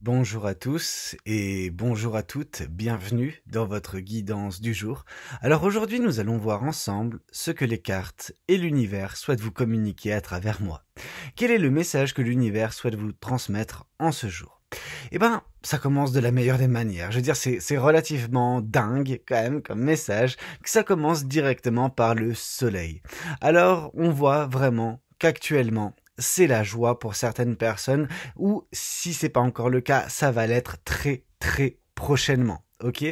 Bonjour à tous et bonjour à toutes, bienvenue dans votre guidance du jour. Alors aujourd'hui nous allons voir ensemble ce que les cartes et l'univers souhaitent vous communiquer à travers moi. Quel est le message que l'univers souhaite vous transmettre en ce jour? Eh ben, ça commence de la meilleure des manières. Je veux dire, c'est relativement dingue quand même comme message que ça commence directement par le soleil. Alors on voit vraiment qu'actuellement c'est la joie pour certaines personnes, ou si c'est pas encore le cas, ça va l'être très très prochainement. Ok,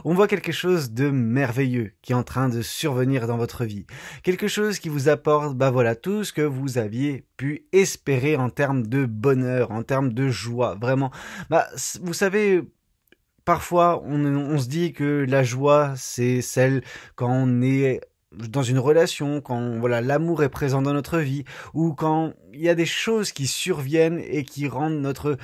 on voit quelque chose de merveilleux qui est en train de survenir dans votre vie. Quelque chose qui vous apporte, tout ce que vous aviez pu espérer en termes de bonheur, en termes de joie. Vraiment, vous savez, parfois on se dit que la joie, c'est celle quand on est dans une relation, quand l'amour est présent dans notre vie, ou quand il y a des choses qui surviennent et qui rendent notre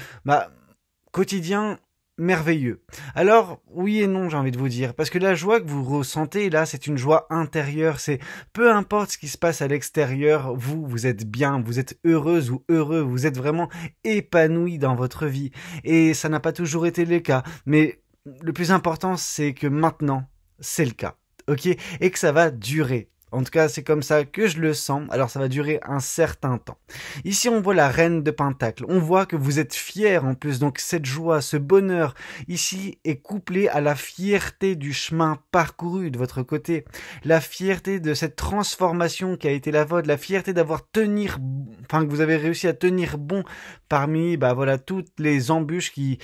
quotidien merveilleux. Alors, oui et non, j'ai envie de vous dire, parce que la joie que vous ressentez là, c'est une joie intérieure, c'est peu importe ce qui se passe à l'extérieur, vous êtes bien, vous êtes heureuse ou heureux, vous êtes vraiment épanoui dans votre vie, et ça n'a pas toujours été le cas, mais le plus important, c'est que maintenant, c'est le cas. Ok, et que ça va durer. En tout cas, c'est comme ça que je le sens. Alors, ça va durer un certain temps. Ici, on voit la reine de Pentacle. On voit que vous êtes fiers en plus. Donc, cette joie, ce bonheur, ici, est couplé à la fierté du chemin parcouru de votre côté. La fierté de cette transformation qui a été la vôtre. La fierté que vous avez réussi à tenir bon parmi, toutes les embûches qui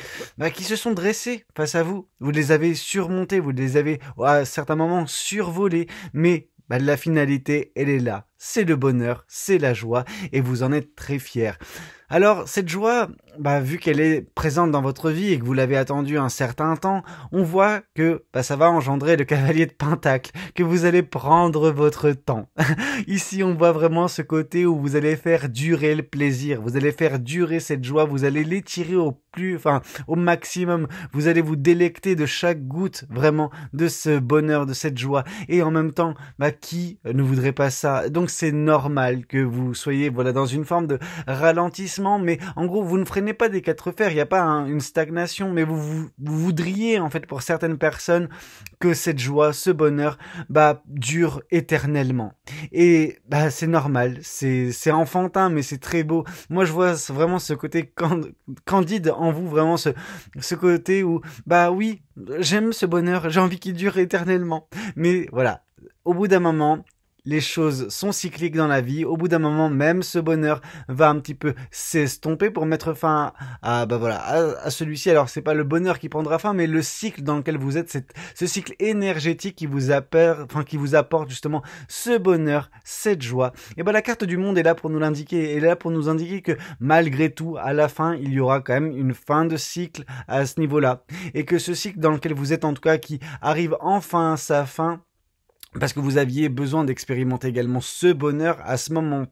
se sont dressées face à vous. Vous les avez surmontées, vous les avez, à certains moments, survolées, mais la finalité, elle est là. C'est le bonheur, c'est la joie, et vous en êtes très fiers. Alors, cette joie, vu qu'elle est présente dans votre vie et que vous l'avez attendue un certain temps, on voit que ça va engendrer le cavalier de Pentacle, que vous allez prendre votre temps. Ici, on voit vraiment ce côté où vous allez faire durer le plaisir, vous allez faire durer cette joie, vous allez l'étirer au maximum, vous allez vous délecter de chaque goutte, vraiment, de ce bonheur, de cette joie, et en même temps, qui ne voudrait pas ça? Donc, c'est normal que vous soyez, dans une forme de ralentissement, mais en gros, vous ne freinez pas des quatre fers, il n'y a pas une stagnation, mais vous voudriez, en fait, pour certaines personnes, que cette joie, ce bonheur, dure éternellement. Et, c'est normal, c'est enfantin, mais c'est très beau. Moi, je vois vraiment ce côté candide en vous, vraiment ce côté où, oui, j'aime ce bonheur, j'ai envie qu'il dure éternellement. Mais voilà, au bout d'un moment, les choses sont cycliques dans la vie. Au bout d'un moment, même ce bonheur va un petit peu s'estomper pour mettre fin à celui-ci. Alors, c'est pas le bonheur qui prendra fin, mais le cycle dans lequel vous êtes, ce cycle énergétique qui vous apporte justement ce bonheur, cette joie. Et la carte du monde est là pour nous l'indiquer, est là pour nous indiquer que malgré tout, à la fin, il y aura quand même une fin de cycle à ce niveau-là. Et que ce cycle dans lequel vous êtes, en tout cas, qui arrive enfin à sa fin, parce que vous aviez besoin d'expérimenter également ce bonheur à ce moment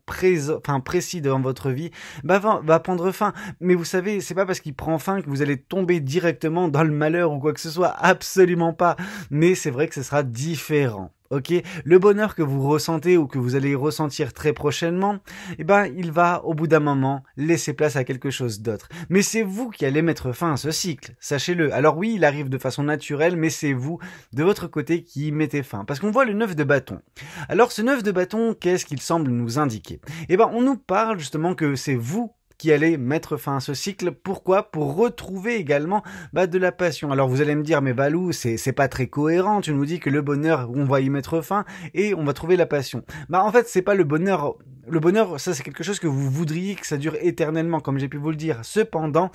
précis dans votre vie, va prendre fin. Mais vous savez, c'est pas parce qu'il prend fin que vous allez tomber directement dans le malheur ou quoi que ce soit, absolument pas. Mais c'est vrai que ce sera différent. Ok, le bonheur que vous ressentez ou que vous allez ressentir très prochainement, il va au bout d'un moment laisser place à quelque chose d'autre. Mais c'est vous qui allez mettre fin à ce cycle, sachez-le. Alors oui, il arrive de façon naturelle, mais c'est vous, de votre côté, qui y mettez fin. Parce qu'on voit le 9 de bâton. Alors ce 9 de bâton, qu'est-ce qu'il semble nous indiquer? On nous parle justement que c'est vous qui allez mettre fin à ce cycle. Pourquoi? Pour retrouver également de la passion. Alors vous allez me dire, mais Valou, c'est pas très cohérent, tu nous dis que le bonheur, on va y mettre fin et on va trouver la passion. En fait, c'est pas le bonheur. Le bonheur, ça c'est quelque chose que vous voudriez que ça dure éternellement, comme j'ai pu vous le dire. Cependant,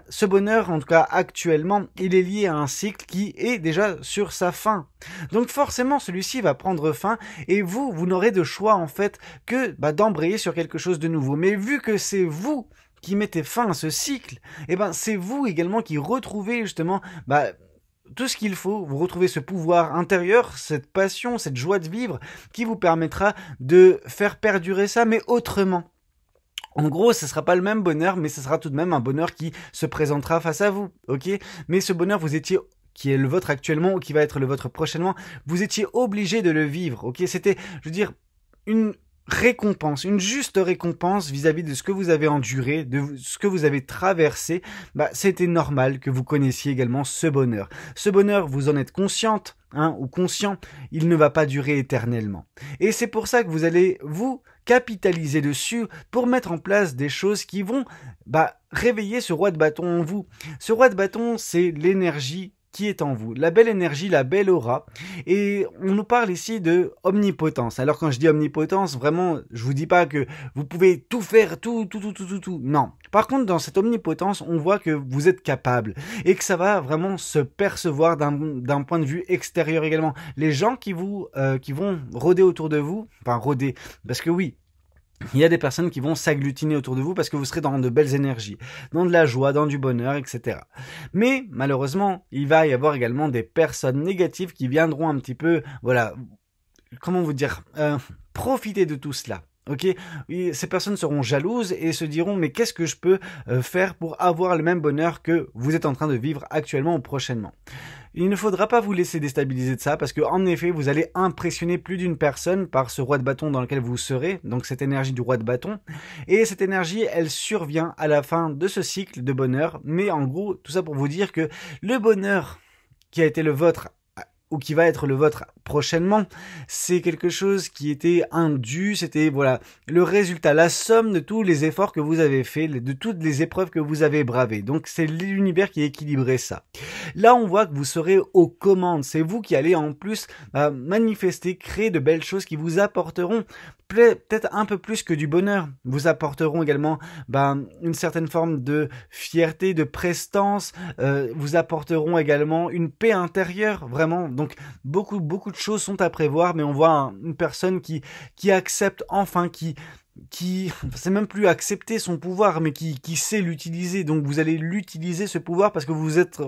ce bonheur, en tout cas actuellement, il est lié à un cycle qui est déjà sur sa fin. Donc forcément, celui-ci va prendre fin et vous n'aurez de choix en fait que d'embrayer sur quelque chose de nouveau. Mais vu que c'est vous qui mettez fin à ce cycle, c'est vous également qui retrouvez justement tout ce qu'il faut, vous retrouvez ce pouvoir intérieur, cette passion, cette joie de vivre qui vous permettra de faire perdurer ça, mais autrement. En gros, ce sera pas le même bonheur, mais ce sera tout de même un bonheur qui se présentera face à vous, ok? Mais ce bonheur, qui est le vôtre actuellement ou qui va être le vôtre prochainement, vous étiez obligé de le vivre, ok? C'était, je veux dire, récompense, une juste récompense vis-à-vis de ce que vous avez enduré, de ce que vous avez traversé, c'était normal que vous connaissiez également ce bonheur. Ce bonheur, vous en êtes consciente, ou conscient, il ne va pas durer éternellement. Et c'est pour ça que vous allez vous capitaliser dessus pour mettre en place des choses qui vont réveiller ce roi de bâton en vous. Ce roi de bâton, c'est l'énergie qui est en vous, la belle énergie, la belle aura, et on nous parle ici de omnipotence. Alors quand je dis omnipotence, vraiment, je vous dis pas que vous pouvez tout faire, tout, non. Par contre, dans cette omnipotence, on voit que vous êtes capable, et que ça va vraiment se percevoir d'un point de vue extérieur également. Les gens qui vont rôder autour de vous, rôder, parce que oui, il y a des personnes qui vont s'agglutiner autour de vous parce que vous serez dans de belles énergies, dans de la joie, dans du bonheur, etc. Mais malheureusement, il va y avoir également des personnes négatives qui viendront un petit peu, comment vous dire, profiter de tout cela. Ok, ces personnes seront jalouses et se diront mais qu'est-ce que je peux faire pour avoir le même bonheur que vous êtes en train de vivre actuellement ou prochainement. Il ne faudra pas vous laisser déstabiliser de ça parce que en effet vous allez impressionner plus d'une personne par ce roi de bâton dans lequel vous serez, donc cette énergie du roi de bâton, et cette énergie elle survient à la fin de ce cycle de bonheur, mais en gros tout ça pour vous dire que le bonheur qui a été le vôtre ou qui va être le vôtre prochainement, c'est quelque chose qui était indu, c'était le résultat, la somme de tous les efforts que vous avez faits, de toutes les épreuves que vous avez bravées. Donc c'est l'univers qui a équilibré ça. Là on voit que vous serez aux commandes, c'est vous qui allez en plus manifester, créer de belles choses qui vous apporteront peut-être un peu plus que du bonheur, vous apporteront également une certaine forme de fierté, de prestance, vous apporteront également une paix intérieure, vraiment. Donc beaucoup de choses sont à prévoir, mais on voit une personne qui accepte enfin, qui c'est même plus accepter son pouvoir, mais qui sait l'utiliser. Donc vous allez l'utiliser ce pouvoir parce que vous êtes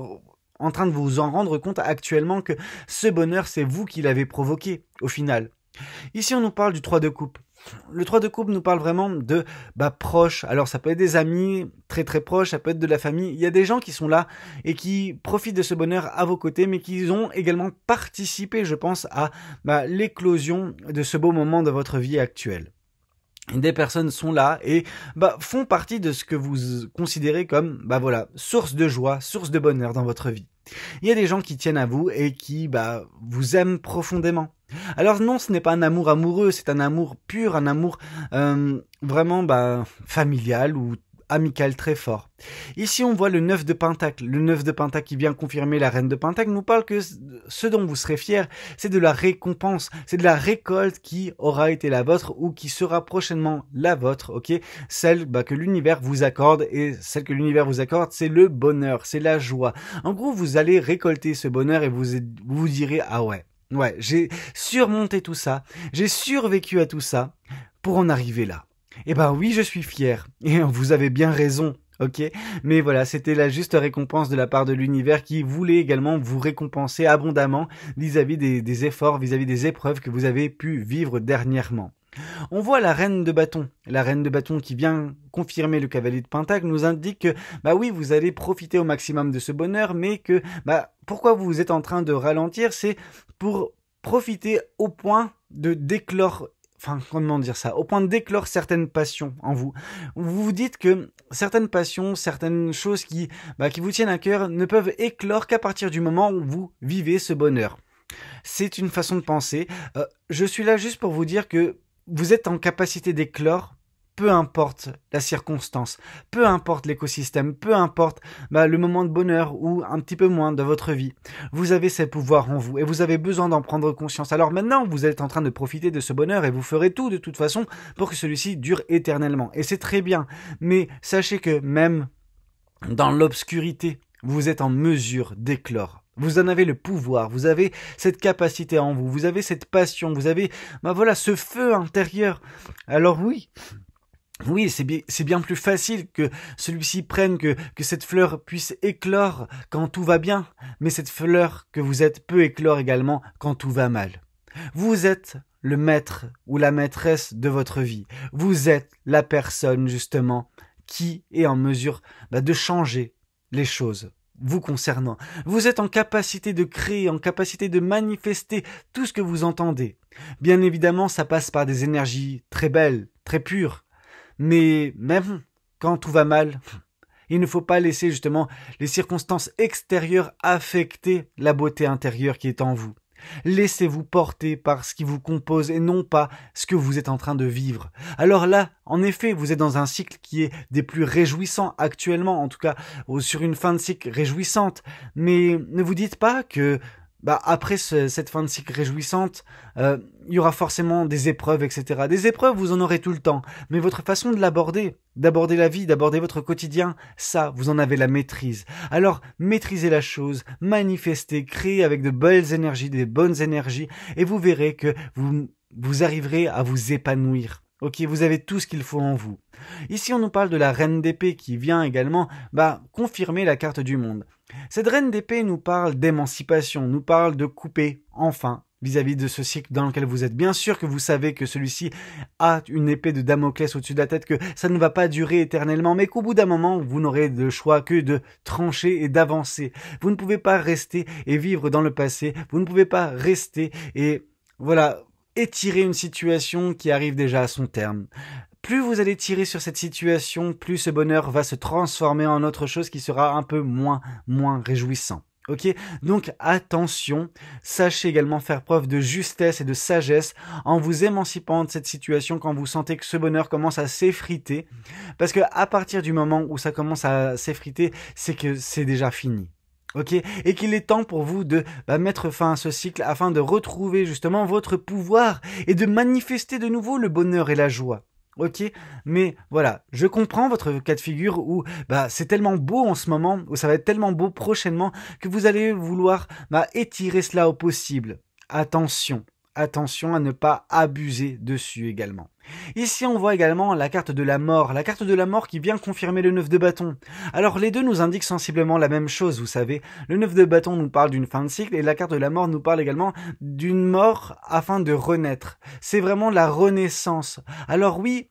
en train de vous en rendre compte actuellement que ce bonheur c'est vous qui l'avez provoqué au final. Ici, on nous parle du 3 de coupe. Le 3 de coupe nous parle vraiment de proches. Alors, ça peut être des amis très très proches, ça peut être de la famille. Il y a des gens qui sont là et qui profitent de ce bonheur à vos côtés, mais qui ont également participé, je pense, à l'éclosion de ce beau moment de votre vie actuelle. Des personnes sont là et font partie de ce que vous considérez comme source de joie, source de bonheur dans votre vie. Il y a des gens qui tiennent à vous et qui vous aiment profondément. Alors non, ce n'est pas un amour amoureux, c'est un amour pur, un amour vraiment familial ou amical très fort. Ici, on voit le 9 de Pentacle. Le 9 de Pentacle qui vient confirmer la Reine de Pentacle nous parle que ce dont vous serez fiers, c'est de la récompense, c'est de la récolte qui aura été la vôtre ou qui sera prochainement la vôtre, ok? Celle que l'univers vous accorde, et celle que l'univers vous accorde, c'est le bonheur, c'est la joie. En gros, vous allez récolter ce bonheur et vous direz, ah ouais, j'ai surmonté tout ça, j'ai survécu à tout ça pour en arriver là. Eh oui, je suis fier. Et vous avez bien raison, ok? Mais voilà, c'était la juste récompense de la part de l'univers qui voulait également vous récompenser abondamment vis-à-vis des efforts, vis-à-vis des épreuves que vous avez pu vivre dernièrement. On voit la reine de bâton. La reine de bâton qui vient confirmer le cavalier de Pentacle nous indique que, oui, vous allez profiter au maximum de ce bonheur, mais que, pourquoi vous êtes en train de ralentir, c'est pour profiter au point de déclore au point de déclore certaines passions en vous. Vous vous dites que certaines passions, certaines choses qui vous tiennent à cœur ne peuvent éclore qu'à partir du moment où vous vivez ce bonheur. C'est une façon de penser. Je suis là juste pour vous dire que vous êtes en capacité d'éclore, peu importe la circonstance, peu importe l'écosystème, peu importe le moment de bonheur ou un petit peu moins de votre vie. Vous avez ces pouvoirs en vous et vous avez besoin d'en prendre conscience. Alors maintenant, vous êtes en train de profiter de ce bonheur et vous ferez tout de toute façon pour que celui-ci dure éternellement. Et c'est très bien, mais sachez que même dans l'obscurité, vous êtes en mesure d'éclore. Vous en avez le pouvoir, vous avez cette capacité en vous, vous avez cette passion, vous avez ce feu intérieur. Alors oui, c'est bien plus facile que celui-ci prenne, que cette fleur puisse éclore quand tout va bien, mais cette fleur que vous êtes peut éclore également quand tout va mal. Vous êtes le maître ou la maîtresse de votre vie. Vous êtes la personne justement qui est en mesure de changer les choses vous concernant. Vous êtes en capacité de créer, en capacité de manifester tout ce que vous entendez. Bien évidemment, ça passe par des énergies très belles, très pures. Mais même quand tout va mal, il ne faut pas laisser justement les circonstances extérieures affecter la beauté intérieure qui est en vous. Laissez-vous porter par ce qui vous compose et non pas ce que vous êtes en train de vivre. Alors là, en effet, vous êtes dans un cycle qui est des plus réjouissants actuellement, en tout cas sur une fin de cycle réjouissante. Mais ne vous dites pas que après cette fin de cycle réjouissante, il y aura forcément des épreuves, etc. Des épreuves, vous en aurez tout le temps. Mais votre façon de l'aborder, d'aborder la vie, d'aborder votre quotidien, ça, vous en avez la maîtrise. Alors, maîtrisez la chose, manifestez, créez avec de belles énergies, des bonnes énergies, et vous verrez que vous arriverez à vous épanouir. Ok, vous avez tout ce qu'il faut en vous. Ici, on nous parle de la reine d'épée qui vient également confirmer la carte du monde. Cette reine d'épée nous parle d'émancipation, nous parle de couper, enfin, vis-à-vis de ce cycle dans lequel vous êtes. Bien sûr que vous savez que celui-ci a une épée de Damoclès au-dessus de la tête, que ça ne va pas durer éternellement, mais qu'au bout d'un moment, vous n'aurez de choix que de trancher et d'avancer. Vous ne pouvez pas rester et vivre dans le passé, vous ne pouvez pas rester et, étirer une situation qui arrive déjà à son terme. Plus vous allez tirer sur cette situation, plus ce bonheur va se transformer en autre chose qui sera un peu moins réjouissant. Ok, donc attention, sachez également faire preuve de justesse et de sagesse en vous émancipant de cette situation quand vous sentez que ce bonheur commence à s'effriter, parce que à partir du moment où ça commence à s'effriter, c'est que c'est déjà fini. Ok, et qu'il est temps pour vous de mettre fin à ce cycle afin de retrouver justement votre pouvoir et de manifester de nouveau le bonheur et la joie. Ok, mais voilà, je comprends votre cas de figure où c'est tellement beau en ce moment, où ça va être tellement beau prochainement que vous allez vouloir étirer cela au possible. Attention à ne pas abuser dessus également. Ici, on voit également la carte de la mort qui vient confirmer le 9 de bâton. Alors, les deux nous indiquent sensiblement la même chose, vous savez. Le 9 de bâton nous parle d'une fin de cycle et la carte de la mort nous parle également d'une mort afin de renaître. C'est vraiment la renaissance. Alors oui,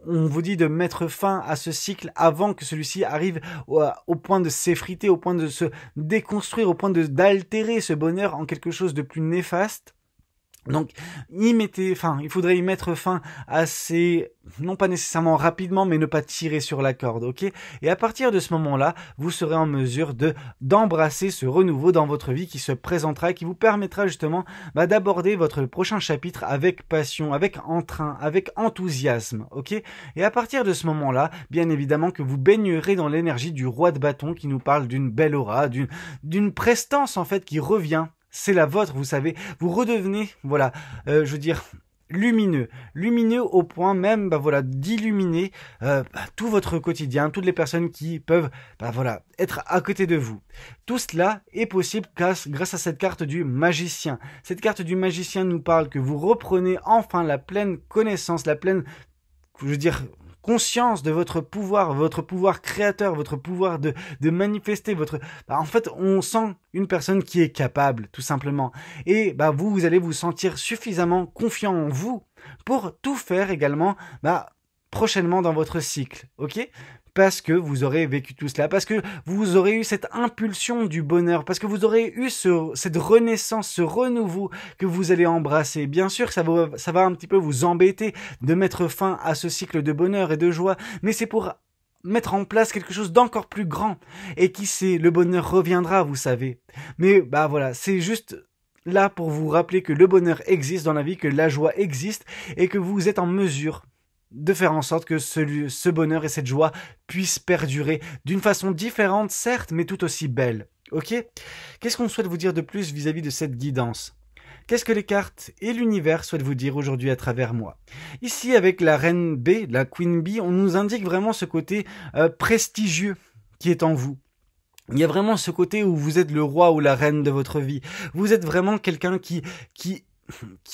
on vous dit de mettre fin à ce cycle avant que celui-ci arrive au point de s'effriter, au point de se déconstruire, au point d'altérer ce bonheur en quelque chose de plus néfaste. Donc, il faudrait y mettre fin assez, non pas nécessairement rapidement, mais ne pas tirer sur la corde, ok? Et à partir de ce moment-là, vous serez en mesure d'embrasser ce renouveau dans votre vie qui se présentera et qui vous permettra justement d'aborder votre prochain chapitre avec passion, avec entrain, avec enthousiasme, ok? Et à partir de ce moment-là, bien évidemment que vous baignerez dans l'énergie du roi de bâton qui nous parle d'une belle aura, d'une prestance en fait qui revient. C'est la vôtre, vous savez, vous redevenez, lumineux au point même, d'illuminer tout votre quotidien, toutes les personnes qui peuvent, être à côté de vous. Tout cela est possible grâce à cette carte du magicien. Cette carte du magicien nous parle que vous reprenez enfin la pleine connaissance, la pleine, conscience de votre pouvoir créateur, votre pouvoir de manifester en fait, on sent une personne qui est capable, tout simplement. Et vous allez vous sentir suffisamment confiant en vous pour tout faire également prochainement dans votre cycle, ok ? Parce que vous aurez vécu tout cela, parce que vous aurez eu cette impulsion du bonheur, parce que vous aurez eu cette renaissance, ce renouveau que vous allez embrasser. Bien sûr que ça va un petit peu vous embêter de mettre fin à ce cycle de bonheur et de joie, mais c'est pour mettre en place quelque chose d'encore plus grand. Et qui sait, le bonheur reviendra, vous savez. Mais c'est juste là pour vous rappeler que le bonheur existe dans la vie, que la joie existe et que vous êtes en mesure de faire en sorte que ce bonheur et cette joie puissent perdurer d'une façon différente, certes, mais tout aussi belle. Ok ? Qu'est-ce qu'on souhaite vous dire de plus vis-à-vis de cette guidance ? Qu'est-ce que les cartes et l'univers souhaitent vous dire aujourd'hui à travers moi ? Ici, avec la reine B, la Queen Bee, on nous indique vraiment ce côté prestigieux qui est en vous. Il y a vraiment ce côté où vous êtes le roi ou la reine de votre vie. Vous êtes vraiment quelqu'un qui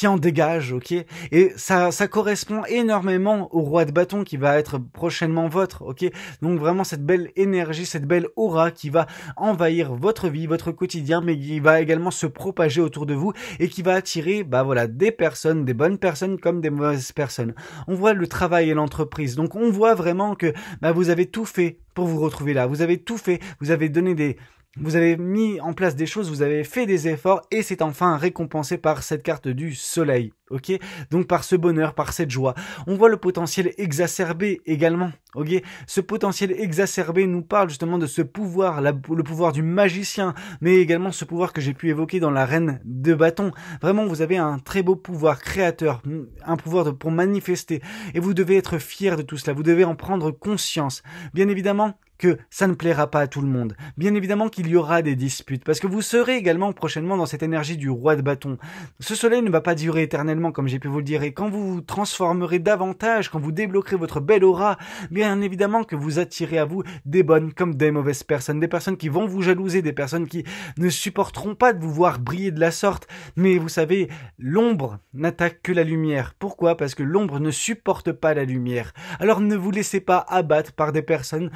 en dégage, ok? Et ça correspond énormément au roi de bâton qui va être prochainement votre, ok? Donc vraiment cette belle énergie, cette belle aura qui va envahir votre vie, votre quotidien, mais qui va également se propager autour de vous et qui va attirer, des personnes, des bonnes personnes comme des mauvaises personnes. On voit le travail et l'entreprise. Donc on voit vraiment que, vous avez tout fait pour vous retrouver là. Vous avez tout fait. Vous avez donné Vous avez mis en place des choses, vous avez fait des efforts et c'est enfin récompensé par cette carte du soleil. Ok, donc par ce bonheur, par cette joie. On voit le potentiel exacerbé également. Ok, ce potentiel exacerbé nous parle justement de ce pouvoir, le pouvoir du magicien, mais également ce pouvoir que j'ai pu évoquer dans la reine de bâton. Vraiment, vous avez un très beau pouvoir créateur, un pouvoir pour manifester, et vous devez être fier de tout cela. Vous devez en prendre conscience. Bien évidemment que ça ne plaira pas à tout le monde. Bien évidemment qu'il y aura des disputes, parce que vous serez également prochainement dans cette énergie du roi de bâton. Ce soleil ne va pas durer éternellement, comme j'ai pu vous le dire, et quand vous vous transformerez davantage, quand vous débloquerez votre belle aura, bien évidemment que vous attirez à vous des bonnes comme des mauvaises personnes, des personnes qui vont vous jalouser, des personnes qui ne supporteront pas de vous voir briller de la sorte. Mais vous savez, l'ombre n'attaque que la lumière. Pourquoi? Parce que l'ombre ne supporte pas la lumière. Alors ne vous laissez pas abattre par des personnes,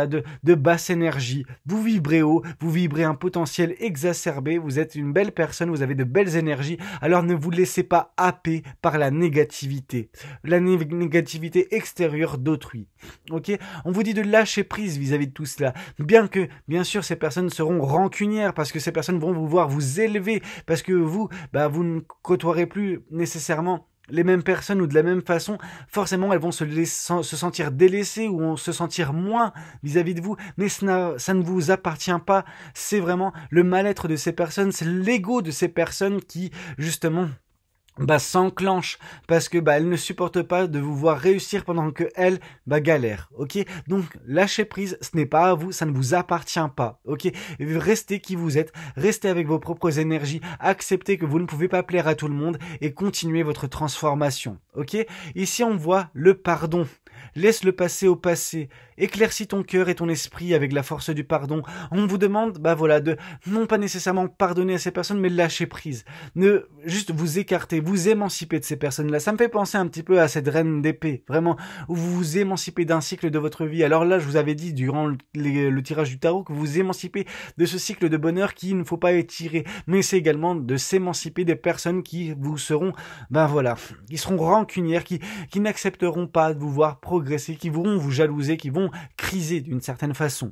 de basse énergie. Vous vibrez haut, vous vibrez un potentiel exacerbé, vous êtes une belle personne, vous avez de belles énergies, alors ne vous laissez pas happer par la négativité extérieure d'autrui. Ok, on vous dit de lâcher prise vis-à-vis de tout cela, bien que, bien sûr, ces personnes seront rancunières, parce que ces personnes vont vous voir vous élever, parce que vous ne côtoierez plus nécessairement les mêmes personnes ou de la même façon, forcément elles vont se sentir délaissées ou se sentir moins vis-à-vis de vous, mais ça ne vous appartient pas, c'est vraiment le mal-être de ces personnes, c'est l'ego de ces personnes qui justement s'enclenche parce que elles ne supportent pas de vous voir réussir pendant que elles galèrent. Ok, donc lâchez prise, ce n'est pas à vous, ça ne vous appartient pas. Ok, restez qui vous êtes, restez avec vos propres énergies, acceptez que vous ne pouvez pas plaire à tout le monde et continuez votre transformation. Ok, ici on voit le pardon. Laisse le passé au passé. Éclaircis ton cœur et ton esprit avec la force du pardon. On vous demande, de non pas nécessairement pardonner à ces personnes, mais lâcher prise. Ne juste vous écarter, vous émanciper de ces personnes-là. Ça me fait penser un petit peu à cette reine d'épée, vraiment, où vous vous émancipez d'un cycle de votre vie. Alors là, je vous avais dit durant le tirage du tarot que vous vous émancipez de ce cycle de bonheur qu'il ne faut pas étirer, mais c'est également de s'émanciper des personnes qui vous seront, qui seront rancunières, qui n'accepteront pas de vous voir progresser, qui vont vous jalouser, qui vont criser d'une certaine façon.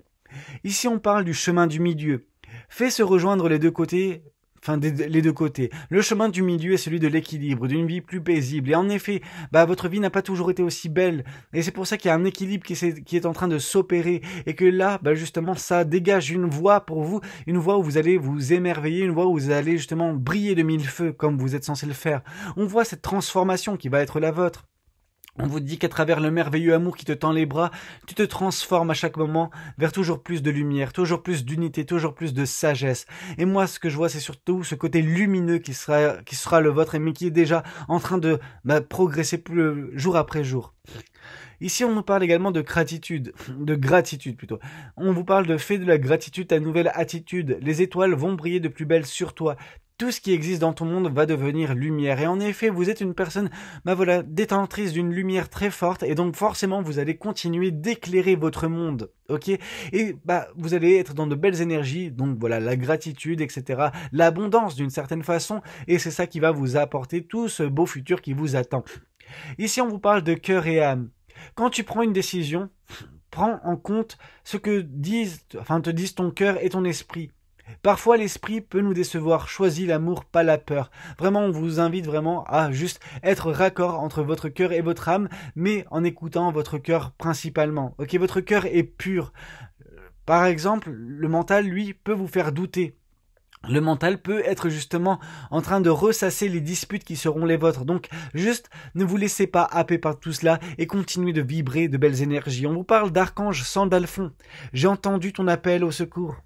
Ici, on parle du chemin du milieu. Fais se rejoindre les deux côtés. Les deux côtés. Le chemin du milieu est celui de l'équilibre, d'une vie plus paisible. Et en effet, votre vie n'a pas toujours été aussi belle. Et c'est pour ça qu'il y a un équilibre qui est en train de s'opérer. Et que là, justement, ça dégage une voie pour vous. Une voie où vous allez vous émerveiller. Une voie où vous allez justement briller de mille feux comme vous êtes censé le faire. On voit cette transformation qui va être la vôtre. On vous dit qu'à travers le merveilleux amour qui te tend les bras, tu te transformes à chaque moment vers toujours plus de lumière, toujours plus d'unité, toujours plus de sagesse. Et moi, ce que je vois, c'est surtout ce côté lumineux qui sera le vôtre, mais qui est déjà en train de progresser plus jour après jour. Ici, on nous parle également de gratitude plutôt. On vous parle de fais de la gratitude ta nouvelle attitude. Les étoiles vont briller de plus belle sur toi. Tout ce qui existe dans ton monde va devenir lumière. Et en effet, vous êtes une personne, détentrice d'une lumière très forte. Et donc, forcément, vous allez continuer d'éclairer votre monde. Ok? Et, vous allez être dans de belles énergies. Donc, voilà, la gratitude, etc. L'abondance d'une certaine façon. Et c'est ça qui va vous apporter tout ce beau futur qui vous attend. Ici, on vous parle de cœur et âme. Quand tu prends une décision, prends en compte ce que te disent ton cœur et ton esprit. Parfois, l'esprit peut nous décevoir. Choisis l'amour, pas la peur. Vraiment, on vous invite vraiment à juste être raccord entre votre cœur et votre âme, mais en écoutant votre cœur principalement. Ok, votre cœur est pur. Par exemple, le mental, lui, peut vous faire douter. Le mental peut être justement en train de ressasser les disputes qui seront les vôtres. Donc, juste ne vous laissez pas happer par tout cela et continuez de vibrer de belles énergies. On vous parle d'archange Sandalphon. J'ai entendu ton appel au secours.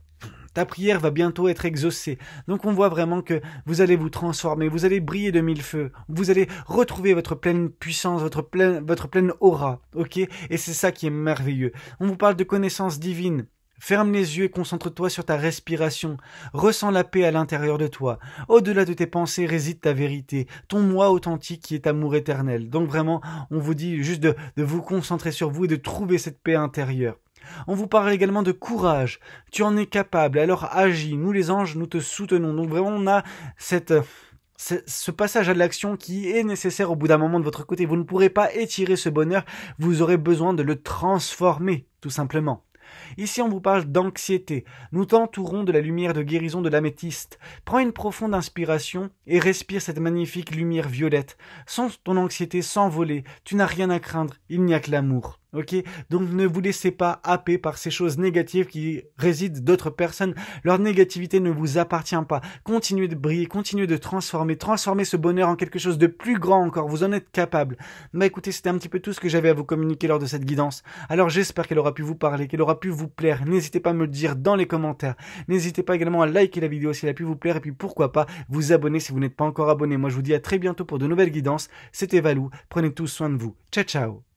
Ta prière va bientôt être exaucée. Donc on voit vraiment que vous allez vous transformer, vous allez briller de mille feux, vous allez retrouver votre pleine puissance, votre pleine aura, ok? Et c'est ça qui est merveilleux. On vous parle de connaissance divine. Ferme les yeux et concentre-toi sur ta respiration. Ressens la paix à l'intérieur de toi. Au-delà de tes pensées réside ta vérité, ton moi authentique qui est amour éternel. Donc vraiment, on vous dit juste de vous concentrer sur vous et de trouver cette paix intérieure. On vous parle également de courage. Tu en es capable, alors agis. Nous les anges, nous te soutenons. Donc vraiment, on a ce passage à l'action qui est nécessaire au bout d'un moment de votre côté. Vous ne pourrez pas étirer ce bonheur, vous aurez besoin de le transformer, tout simplement. Ici, on vous parle d'anxiété. Nous t'entourons de la lumière de guérison de l'améthyste. Prends une profonde inspiration et respire cette magnifique lumière violette. Sens ton anxiété s'envoler. Tu n'as rien à craindre. Il n'y a que l'amour. Ok, donc ne vous laissez pas happer par ces choses négatives qui résident d'autres personnes. Leur négativité ne vous appartient pas. Continuez de briller, continuez de transformer ce bonheur en quelque chose de plus grand encore. Vous en êtes capable. Bah écoutez, c'était un petit peu tout ce que j'avais à vous communiquer lors de cette guidance. Alors j'espère qu'elle aura pu vous parler, qu'elle aura pu vous plaire. N'hésitez pas à me le dire dans les commentaires. N'hésitez pas également à liker la vidéo si elle a pu vous plaire et puis pourquoi pas vous abonner si vous n'êtes pas encore abonné. Moi je vous dis à très bientôt pour de nouvelles guidances. C'était Valou. Prenez tous soin de vous. Ciao ciao.